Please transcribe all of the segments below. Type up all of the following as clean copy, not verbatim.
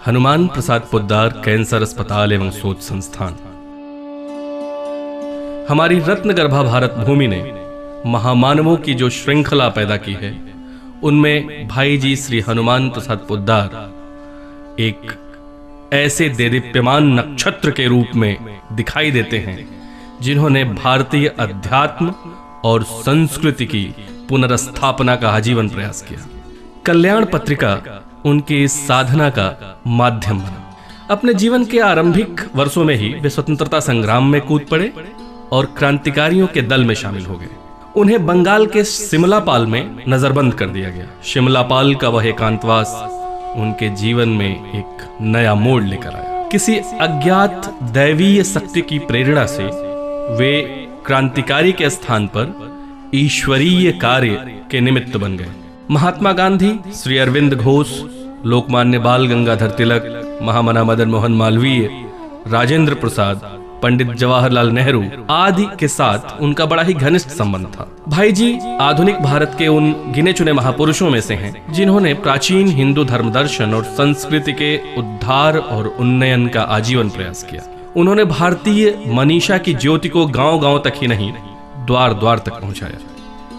Hanuman Prasad Poddar cancer अस्पताल एवं शोध संस्थान। हमारी रत्नगर्भा भारत भूमि ने महामानवों की जो श्रृंखला पैदा की है, उनमें भाई जी श्री हनुमान प्रसाद पोद्दार एक ऐसे देदीप्यमान नक्षत्र के रूप में दिखाई देते हैं, जिन्होंने भारतीय अध्यात्म और संस्कृति की पुनर्स्थापना का आजीवन प्रयास किया। कल्याण पत्रिका उनकी इस साधना का माध्यम बना। अपने जीवन के आरंभिक वर्षों में ही वे स्वतंत्रता संग्राम में कूद पड़े और क्रांतिकारियों के दल में शामिल हो गए। उन्हें बंगाल के शिमलापाल में नजरबंद कर दिया गया। शिमलापाल का वह एकांतवास उनके जीवन में एक नया मोड़ लेकर आया। किसी अज्ञात दैवीय शक्ति की प्रेरणा से वे क्रांतिकारी के स्थान पर ईश्वरीय कार्य के निमित्त बन गए। महात्मा गांधी, श्री अरविंद घोष, लोकमान्य बाल गंगाधर तिलक, महामना मदन मोहन मालवीय, राजेंद्र प्रसाद, पंडित जवाहरलाल नेहरू आदि के साथ उनका बड़ा ही घनिष्ठ संबंध था। भाई जी आधुनिक भारत के उन गिने चुने महापुरुषों में से हैं, जिन्होंने प्राचीन हिंदू धर्म दर्शन और संस्कृति के उद्धार और उन्नयन का आजीवन प्रयास किया। उन्होंने भारतीय मनीषा की ज्योति को गांव-गांव तक ही नहीं, द्वार-द्वार तक पहुंचाया।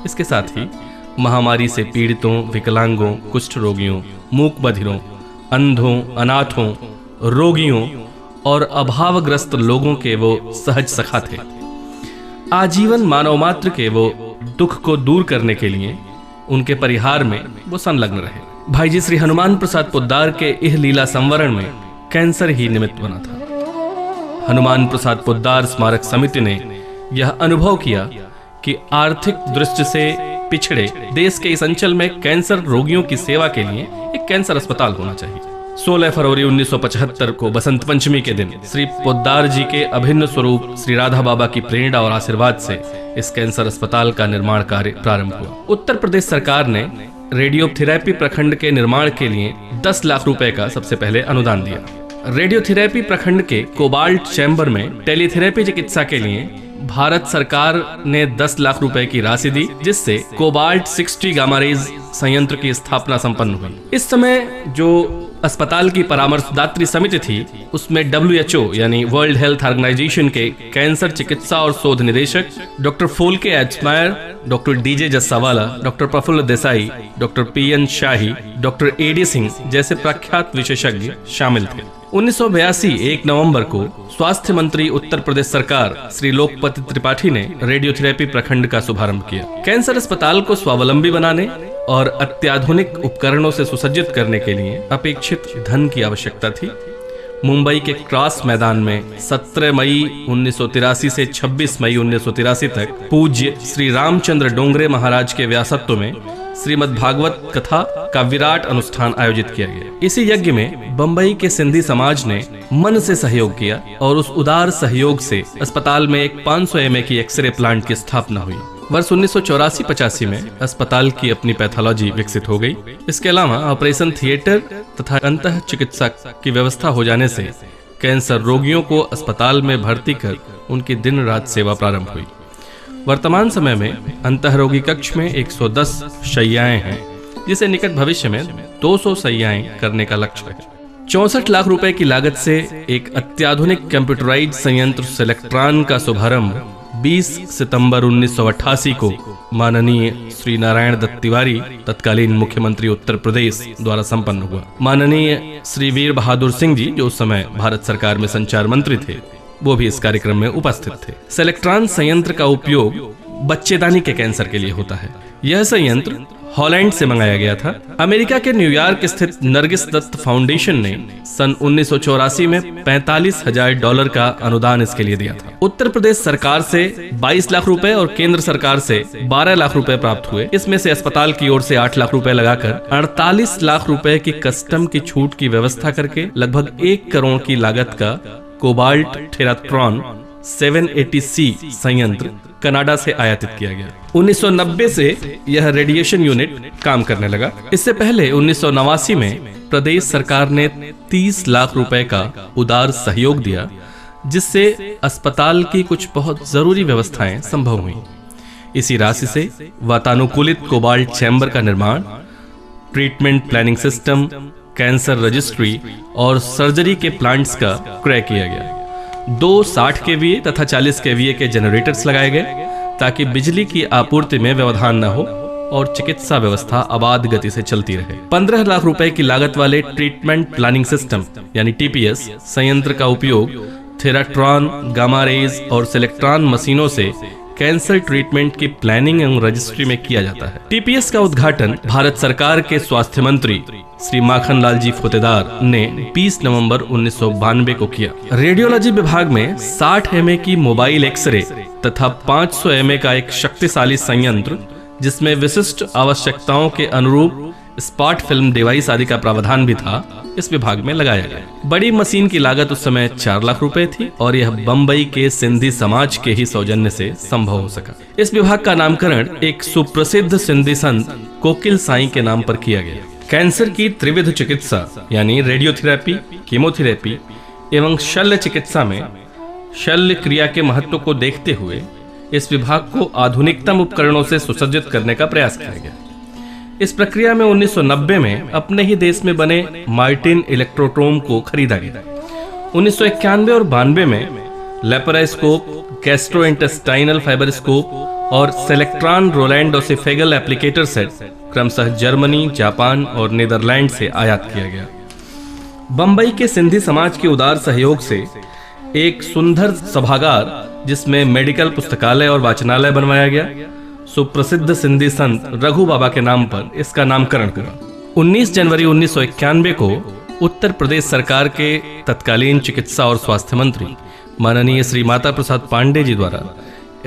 इसके साथ ही महामारी से पीड़ितों, विकलांगों, कुष्ठ रोगियों, मूक बधिरों, अंधों, अनाथों, रोगियों और अभावग्रस्त लोगों के वो सहज सखा थे। आजीवन मानव मात्र के वो दुख को दूर करने के लिए उनके परिहार में वो संलग्न रहे। भाई जी श्री हनुमान प्रसाद पोद्दार के इह लीला संवरण में कैंसर ही निमित्त बना था। हनुमान प्रसाद पोद्दार स्मारक समिति ने यह अनुभव किया कि आर्थिक दृष्टि से पिछड़े देश के इस अंचल में कैंसर रोगियों की सेवा के लिए एक कैंसर अस्पताल होना चाहिए। 16 फरवरी 1975 को बसंत पंचमी के दिन श्री पोद्दार जी के अभिन्न स्वरूप श्री राधा बाबा की प्रेरणा और आशीर्वाद से इस कैंसर अस्पताल का निर्माण कार्य प्रारंभ हुआ। उत्तर प्रदेश सरकार ने रेडियोथेरेपी प्रखंड के निर्माण के लिए 10 लाख रुपए का सबसे पहले अनुदान दिया। रेडियोथेरेपी प्रखंड के कोबाल्ट चैम्बर में टेलीथेरेपी चिकित्सा के लिए भारत सरकार ने 10 लाख रुपए की राशि दी, जिससे कोबाल्ट 60 गामा रेज संयंत्र की स्थापना संपन्न हुई। इस समय जो अस्पताल की परामर्शदात्री समिति थी, उसमें WHO यानी वर्ल्ड हेल्थ ऑर्गेनाइजेशन के कैंसर चिकित्सा और शोध निदेशक डॉक्टर फोल्के एचमायर, doctor DJ Jassawala, doctor Prafulla Desai, doctor PN Shahi, doctor AD Singh जैसे प्रख्यात विशेषज्ञ शामिल थे। 1982 1 नवंबर को स्वास्थ्य मंत्री उत्तर प्रदेश सरकार श्री लोकपति त्रिपाठी ने रेडियोथेरेपी प्रखंड का शुभारंभ किया। कैंसर अस्पताल को स्वावलंबी बनाने और अत्याधुनिक उपकरणों से सुसज्जित करने के लिए अपेक्षित धन की आवश्यकता थी। मुंबई के क्रॉस मैदान में 17 मई 1983 से 26 मई 1983 तक पूज्य श्री रामचंद्र डोंगरे महाराज के व्यासत्व में श्रीमद् भागवत कथा का विराट अनुष्ठान आयोजित किया गया। इसी यज्ञ में बंबई के सिंधी समाज ने मन से सहयोग किया और उस उदार सहयोग से अस्पताल में एक 500 mA की एक्सरे प्लांट की स्थापना हुई। वर्ष 1984-85 में अस्पताल की अपनी पैथोलॉजी विकसित हो गई। इसके अलावा ऑपरेशन थिएटर तथा अंतः चिकित्सा की व्यवस्था हो जाने से कैंसर रोगियों को अस्पताल में भर्ती कर उनकी दिन रात सेवा प्रारंभ हुई। वर्तमान समय में अंतः रोगी कक्ष में 110 शैय्याएं हैं, जिसे निकट भविष्य में 200 शैय्याएं करने का लक्ष्य है। 64 लाख रुपए की लागत से एक अत्याधुनिक कंप्यूटराइज्ड संयंत्र सेलेक्ट्रॉन का शुभारंभ 20 सितंबर 1988 को माननीय श्री नारायण दत्त तिवारी, तत्कालीन मुख्यमंत्री उत्तर प्रदेश द्वारा संपन्न हुआ। माननीय श्री वीर बहादुर सिंह जी, जो उस समय भारत सरकार में संचार मंत्री थे, वो भी इस कार्यक्रम में उपस्थित थे। सेलेक्ट्रॉन संयंत्र का उपयोग बच्चेदानी के कैंसर के लिए होता है। यह संयंत्र हॉलैंड से मंगाया गया था। अमेरिका के न्यूयॉर्क स्थित नरगिस दत्त फाउंडेशन ने सन 1984 में $45,000 का अनुदान इसके लिए दिया था। उत्तर प्रदेश सरकार से 22 लाख रुपए और केंद्र सरकार से 12 लाख रुपए प्राप्त हुए। इसमें से अस्पताल की ओर से 8 लाख रुपए लगाकर 48 लाख रुपए की कस्टम की छूट की व्यवस्था करके लगभग 1 करोड़ की लागत का कोबाल्ट थेराट्रॉन 780C संयंत्र कनाडा से आयातित किया गया। 1990 से यह रेडिएशन यूनिट काम करने लगा। इससे पहले 1989 में प्रदेश सरकार ने 30 लाख रुपए का उदार सहयोग दिया, जिससे अस्पताल की कुछ बहुत जरूरी व्यवस्थाएं संभव हुई। इसी राशि से वातानुकूलित कोबाल्ट चैम्बर का निर्माण, treatment planning system, cancer registry और सर्जरी के प्लांट्स का क्रय किया गया। 2 60 केवीए तथा 40 केवीए के जनरेटर्स लगाए गए ताकि बिजली की आपूर्ति में व्यवधान न हो और चिकित्सा व्यवस्था आबाद गति से चलती रहे। 15 लाख रुपए की लागत वाले ट्रीटमेंट प्लानिंग सिस्टम यानी टीपीएस संयंत्र का उपयोग थेराट्रॉन, गामा रेज और सेलेक्ट्रॉन मशीनों से कैंसर ट्रीटमेंट की प्लानिंग एवं रजिस्ट्री में किया जाता है। टीपीएस का उद्घाटन भारत सरकार के स्वास्थ्य मंत्री श्री माखन लाल जी फोतेदार ने 20 नवंबर 1992 को किया। रेडियोलॉजी विभाग में 60 एमए की मोबाइल एक्सरे तथा 500 एमए का एक शक्तिशाली संयंत्र जिसमें विशिष्ट आवश्यकताओं के अनुरूप स्पॉट फिल्म डिवाइस आदि का प्रावधान भी था, इस विभाग में लगाया गया। बड़ी मशीन की लागत उस समय 4 लाख रुपए थी और यह बंबई के सिंधी समाज के ही सौजन्य से संभव हो सका। इस विभाग का नामकरण एक सुप्रसिद्ध सिंधी संत कोकिल साईं के नाम पर किया गया। कैंसर की त्रिविध चिकित्सा यानी रेडियोथेरेपी, कीमोथेरेपी एवं शल्य चिकित्सा में शल्य क्रिया के महत्व को देखते हुए इस विभाग को आधुनिकतम उपकरणों से सुसज्जित करने का प्रयास किया गया। इस प्रक्रिया में 1990 में अपने ही देश में बने मार्टिन इलेक्ट्रोट्रोम को खरीदा गया। 1991 और 92 में लेपरास्कोप, गैस्ट्रोइंटेस्टाइनल फाइबरस्कोप और सेलेक्ट्रॉन रोलैंड ओसिफेगल एप्लीकेटर सेट क्रमशः जर्मनी, जापान और नीदरलैंड से आयात किया गया। बंबई के सिंधी समाज के उदार सहयोग से एक सुंदर सभागार जिसमें मेडिकल पुस्तकालय और वाचनालय बनवाया गया। सुप्रसिद्ध सिंधी संत रघु बाबा के नाम पर इसका नामकरण हुआ। 19 जनवरी 1991 को उत्तर प्रदेश सरकार के तत्कालीन चिकित्सा और स्वास्थ्य मंत्री माननीय श्री माता प्रसाद पांडे जी द्वारा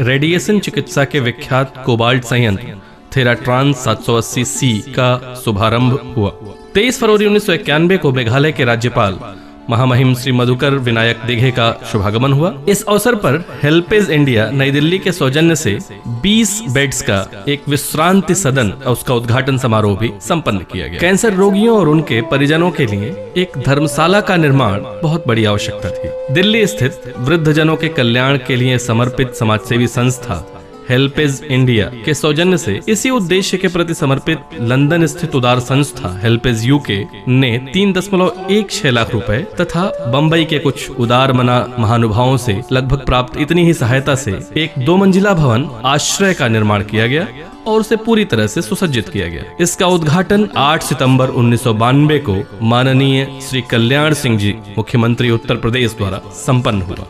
रेडिएशन चिकित्सा के विख्यात कोबाल्ट संयंत्र थेराट्रॉन 780C का शुभारंभ हुआ। 23 फरवरी 1991 को मेघालय के राज्यपाल महामहिम श्री मधुकर विनायक दिघे का शुभागमन हुआ। इस अवसर पर हेल्पेज इंडिया नई दिल्ली के सौजन्य से 20 बेड्स का एक विश्रांति सदन और उसका उद्घाटन समारोह भी संपन्न किया गया। कैंसर रोगियों और उनके परिजनों के लिए एक धर्मशाला का निर्माण बहुत बड़ी आवश्यकता थी। दिल्ली स्थित वृद्धजनों के कल्याण के लिए समर्पित समाजसेवी संस्था हेल्पेज इंडिया के सौजन्य से इसी उद्देश्य के प्रति समर्पित लंदन स्थित उदार संस्था हेल्पेज यूके ने 3.16 लाख रुपए तथा बंबई के कुछ उदार मना महानुभावों से लगभग प्राप्त इतनी ही सहायता से एक 2 मंजिला भवन आश्रय का निर्माण किया गया और उसे पूरी तरह से सुसज्जित किया गया। इसका उद्घाटन 8 सितंबर 1992 को माननीय श्री कल्याण सिंह जी मुख्यमंत्री उत्तर प्रदेश द्वारा संपन्न हुआ।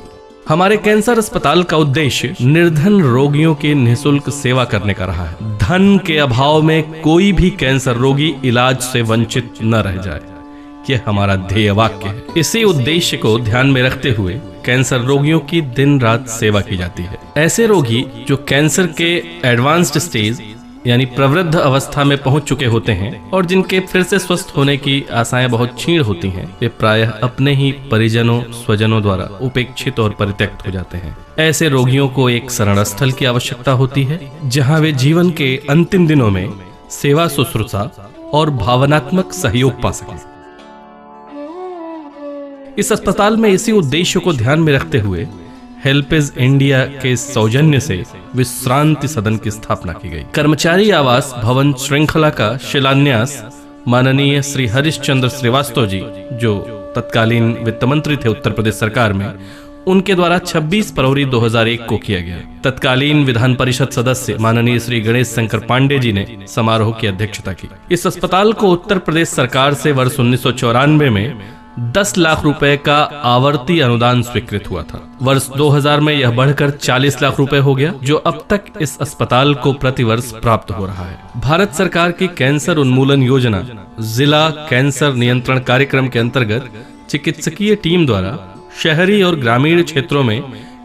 हमारे कैंसर अस्पताल का उद्देश्य निर्धन रोगियों की निःशुल्क सेवा करने का रहा है। धन के अभाव में कोई भी कैंसर रोगी इलाज से वंचित न रह जाए, यह हमारा ध्येय वाक्य है। इसी उद्देश्य को ध्यान में रखते हुए कैंसर रोगियों की दिन रात सेवा की जाती है। ऐसे रोगी जो कैंसर के एडवांस्ड स्टेज यानी प्रवृद्ध अवस्था में पहुंच चुके होते हैं और जिनके फिर से स्वस्थ होने की आशाएं बहुत क्षीण होती हैं, वे प्रायः अपने ही परिजनों स्वजनों द्वारा उपेक्षित और परित्यक्त हो जाते हैं। ऐसे रोगियों को एक शरण स्थल की आवश्यकता होती है जहां वे जीवन के अंतिम दिनों में सेवा शुश्रूषा और भावनात्मक सहयोग पा सकें। इस अस्पताल में इसी उद्देश्य को ध्यान में रखते हुए हेल्पेज इंडिया के सौजन्य से विश्रांति सदन की स्थापना की गई। कर्मचारी आवास भवन श्रृंखला का शिलान्यास माननीय श्री हरिश्चंद्र श्रीवास्तव जी, जो तत्कालीन वित्त मंत्री थे उत्तर प्रदेश सरकार में, उनके द्वारा 26 फरवरी 2001 को किया गया। तत्कालीन विधान परिषद सदस्य माननीय श्री गणेश शंकर पांडे जी ने समारोह की अध्यक्षता की। इस अस्पताल को उत्तर प्रदेश सरकार से वर्ष 1994 में 10 लाख रुपए का आवर्ती अनुदान स्वीकृत हुआ था। वर्ष 2000 में यह बढ़कर 40 लाख रुपए हो गया, जो अब तक इस अस्पताल को प्रतिवर्ष प्राप्त हो रहा है। भारत सरकार की कैंसर उन्मूलन योजना जिला कैंसर नियंत्रण कार्यक्रम के अंतर्गत चिकित्सकीय टीम द्वारा शहरी और ग्रामीण क्षेत्रों में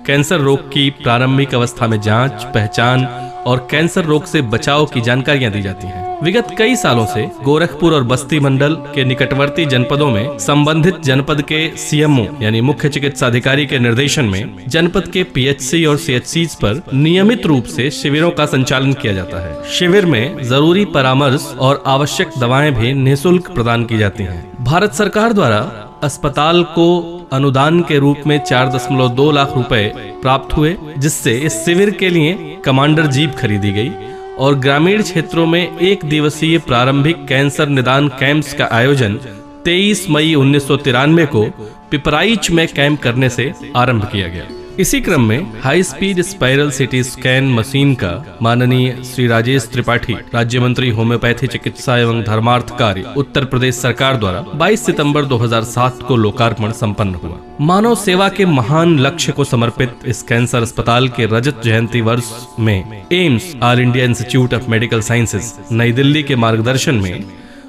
कैंसर रोग की प्रारंभिक अवस्था में जांच, पहचान और कैंसर रोग से बचाव की जानकारियां दी जाती हैं। विगत कई सालों से गोरखपुर और बस्ती मंडल के निकटवर्ती जनपदों में संबंधित जनपद के सीएमओ यानी मुख्य चिकित्सा अधिकारी के निर्देशन में जनपद के पीएचसी और सीएचसीज पर नियमित रूप से शिविरों का संचालन किया जाता है। शिविर में जरूरी परामर्श और आवश्यक दवाएं भी निःशुल्क प्रदान की जाती हैं। भारत सरकार द्वारा अस्पताल को अनुदान के रूप में 4.2 लाख रुपए प्राप्त हुए, जिससे इस शिविर के लिए कमांडर जीप खरीदी गई और ग्रामीण क्षेत्रों में 1 दिवसीय प्रारंभिक कैंसर निदान कैंप्स का आयोजन 23 मई 1993 को पिपराइच में कैंप करने से आरंभ किया गया। इसी क्रम में high speed spiral CT scan machine का माननीय श्री राजेश त्रिपाठी, राज्य मंत्री होम्योपैथी चिकित्सा एवं धर्मार्थ कार्य, उत्तर प्रदेश सरकार द्वारा 22 सितंबर 2007 को लोकार्पण संपन्न हुआ। मानव सेवा के महान लक्ष्य को समर्पित इस कैंसर अस्पताल के रजत जयंती वर्ष में AIIMS, all India institute of medical sciences, नई दिल्ली के मार्गदर्शन में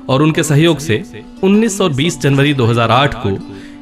और उनके सहयोग से 19 और 20 जनवरी 2008 को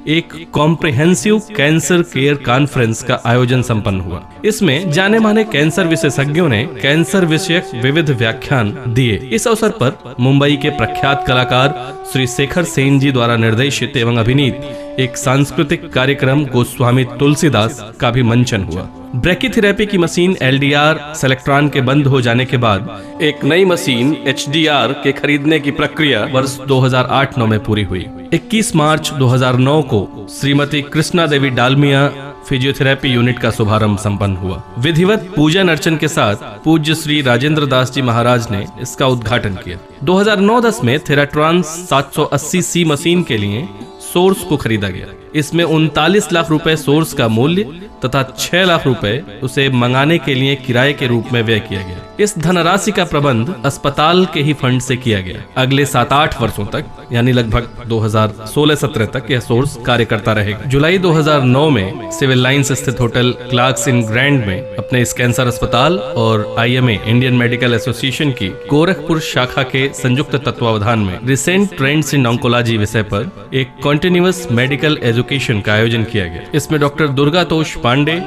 एक कॉम्प्रिहेंसिव कैंसर केयर कॉन्फ्रेंस का आयोजन संपन्न हुआ। इसमें जाने माने कैंसर विशेषज्ञों ने कैंसर विषयक विविध व्याख्यान दिए। इस अवसर पर मुंबई के प्रख्यात कलाकार श्री शेखर सेन जी द्वारा निर्देशित एवं अभिनीत एक सांस्कृतिक कार्यक्रम गोस्वामी तुलसीदास का भी मंचन हुआ। ब्रैकीथेरेपी की मशीन LDR सेलेक्ट्रॉन के बंद हो जाने के बाद एक नई मशीन HDR के खरीदने की प्रक्रिया वर्ष 2008-9 में पूरी हुई। 21 मार्च 2009 को श्रीमती कृष्णा देवी डालमिया फिजियोथेरेपी यूनिट का शुभारंभ संपन्न हुआ। विधिवत पूजन अर्चन के साथ पूज्य श्री राजेंद्र दास जी महाराज ने इसका उद्घाटन किया। 2009-10 में थेराट्रॉन 780C मशीन के लिए सोर्स को खरीदा गया। इसमें 39 लाख रुपए सोर्स का मूल्य तथा 6 लाख रुपए उसे मंगाने के लिए किराए के रूप में व्यय किया गया। इस धनराशि का प्रबंध अस्पताल के ही फंड से किया गया। अगले 7-8 वर्षों तक यानी लगभग 2016-17 तक यह सोर्स कार्य करता रहेगा। जुलाई 2009 में सिविल लाइंस स्थित होटल क्लार्क्स इन ग्रैंड में अपने इस कैंसर अस्पताल और IMA इंडियन मेडिकल एसोसिएशन की गोरखपुर शाखा के संयुक्त तत्वावधान में रिसेंट ट्रेंड्स इन ऑन्कोलॉजी विषय पर एक कॉन्टिन्यूअस मेडिकल एजुकेशन का आयोजन किया गया। इसमें doctor Durgatosh Pande,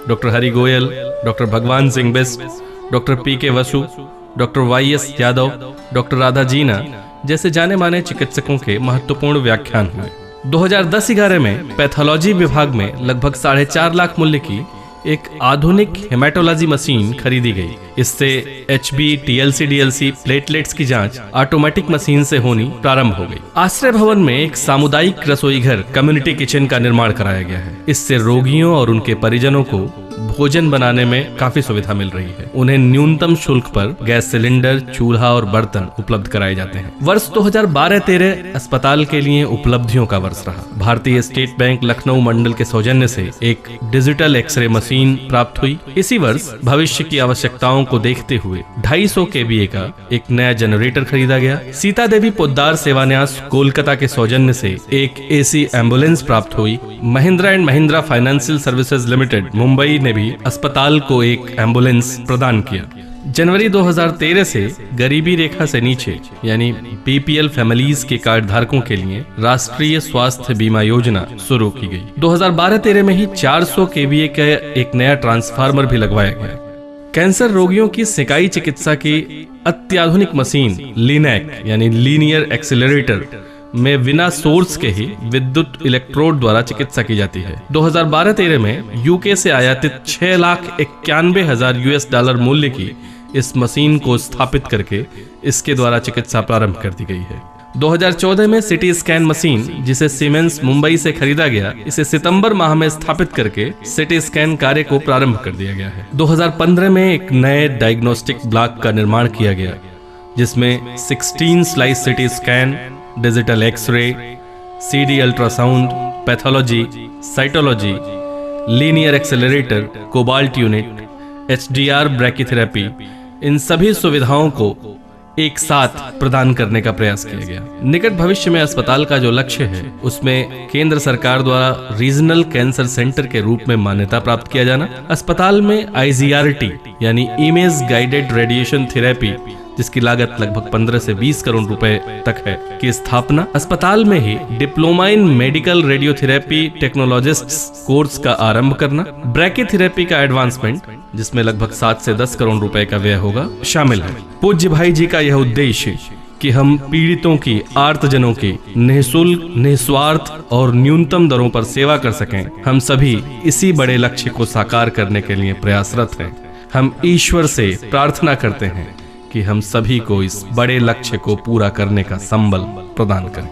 doctor Hari Goyal, doctor Bhagwan Singh Bist, doctor PK Vasu, doctor YS Yadav, doctor Radha Jeena जैसे जाने माने चिकित्सकों के महत्वपूर्ण व्याख्यान हुए। 2010-11 में पैथोलॉजी विभाग में लगभग 4.5 लाख मूल्य की एक आधुनिक हेमाटोलॉजी मशीन खरीदी गई। इससे HB, TLC, DLC प्लेटलेट्स की जांच ऑटोमेटिक मशीन से होनी प्रारंभ हो गई। आश्रय भवन में एक सामुदायिक रसोई घर कम्युनिटी किचन का निर्माण कराया गया है। इससे रोगियों और उनके परिजनों को भोजन बनाने में काफी सुविधा मिल रही है। उन्हें न्यूनतम शुल्क पर गैस सिलेंडर, चूल्हा और बर्तन उपलब्ध कराए जाते हैं। वर्ष 2012-13 अस्पताल के लिए उपलब्धियों का वर्ष रहा। भारतीय स्टेट बैंक लखनऊ मंडल के सौजन्य से एक डिजिटल एक्सरे मशीन प्राप्त हुई। इसी वर्ष भविष्य की आवश्यकताओं को देखते हुए 250 kVA का एक नया जनरेटर खरीदा गया। सीता देवी पोद्दार सेवान्यास कोलकाता के सौजन्य से एक AC एम्बुलेंस प्राप्त हुई। Mahindra and Mahindra financial services limited Mumbai ने भी अस्पताल को एक एम्बुलेंस प्रदान किया। जनवरी 2013 से गरीबी रेखा से नीचे यानी BPL फैमिलीज के कार्ड धारकों के लिए राष्ट्रीय स्वास्थ्य बीमा योजना शुरू की गई। 2012-13 में ही 400 kVA का एक नया ट्रांसफार्मर भी लगवाया गया। कैंसर रोगियों की सेकाई चिकित्सा की अत्याधुनिक मशीन लिनैक यानी लीनियर एक्सेलरेटर में बिना सोर्स के ही विद्युत इलेक्ट्रोड द्वारा चिकित्सा की जाती है। 2012-13 में UK से आयातित $691,000 US मूल्य की इस मशीन को स्थापित करके इसके द्वारा चिकित्सा प्रारंभ कर दी गई है। 2014 में सिटी स्कैन मशीन जिसे सीमेंस मुंबई से खरीदा गया, इसे सितंबर माह में स्थापित करके सिटी स्कैन कार्य को प्रारंभ कर दिया गया है। 2015 में एक नए डायग्नोस्टिक ब्लॉक का निर्माण किया गया जिसमें 16 slice CT scan, digital x-ray, CD ultrasound, pathology, cytology, linear accelerator, cobalt unit, HDR brachytherapy, इन सभी सुविधाओं को एक साथ प्रदान करने का प्रयास किया गया। निकट भविष्य में अस्पताल का जो लक्ष्य है उसमें केंद्र सरकार द्वारा रीजनल कैंसर सेंटर के रूप में मान्यता प्राप्त किया जाना, अस्पताल में IGRT यानी इमेज गाइडेड रेडिएशन थेरेपी जिसकी लागत लगभग 15 से 20 करोड़ रुपए तक है की स्थापना, अस्पताल में ही diploma in medical radiotherapy technologist course का आरंभ करना, ब्रैकीथेरेपी का एडवांसमेंट जिसमें लगभग 7 से 10 करोड़ रुपए का व्यय होगा शामिल है। पूज्य भाई जी का यह उद्देश्य कि हम पीड़ितों की, आर्तजनों की निःशुल्क, निस्वार्थ और न्यूनतम दरों पर सेवा कर सकें, हम सभी इसी बड़े लक्ष्य को साकार करने के लिए प्रयासरत हैं। हम ईश्वर से प्रार्थना करते हैं कि हम सभी को इस बड़े लक्ष्य को पूरा करने का संबल प्रदान करें।